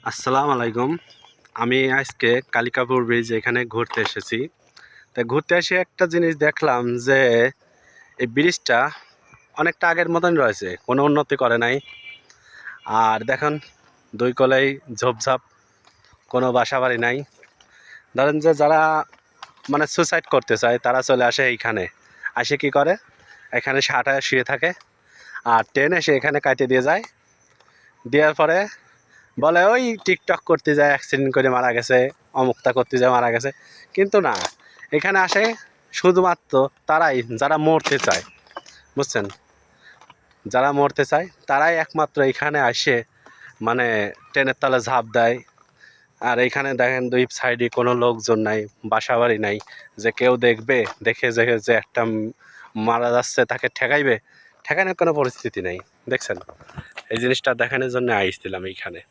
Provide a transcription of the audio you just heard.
আসসালামু আলাইকুম। আমি আজকে কালিকাপুর ব্রিজ এখানে ঘুরতে এসেছি। তা ঘুরতে এসে একটা জিনিস দেখলাম যে এই ব্রিজটা অনেকটা আগের মতন রয়েছে, কোনো উন্নতি করে নাই। আর দেখুন দুই কলেই ঝোপঝাপ, কোনো বাসাবাড়ি নাই। ধরেন যে যারা মানে সুসাইড করতে চায় তারা চলে আসে এইখানে, আসে কি করে এখানে সাটায় শুয়ে থাকে, আর ট্রেন এসে এখানে কাটিয়ে দিয়ে যায়। দেওয়ার পরে বলে ওই টিকটক করতে যায় অ্যাক্সিডেন্ট করে মারা গেছে, অমুকতা করতে যায় মারা গেছে। কিন্তু না, এখানে আসে শুধুমাত্র তারাই যারা মরতে চায়, বুঝছেন? যারা মরতে চায় তারাই একমাত্র এখানে আসে মানে ট্রেনের তলে ঝাঁপ দেয়। আর এইখানে দেখেন দুই সাইডে কোনো লোকজন নাই, বাসা বাড়ি নাই যে কেউ দেখবে, দেখে যে একটা মারা যাচ্ছে তাকে ঠেকাইবে, ঠেকানোর কোনো পরিস্থিতি নেই। দেখছেন, এই জিনিসটা দেখানোর জন্য আইসছিলাম এইখানে।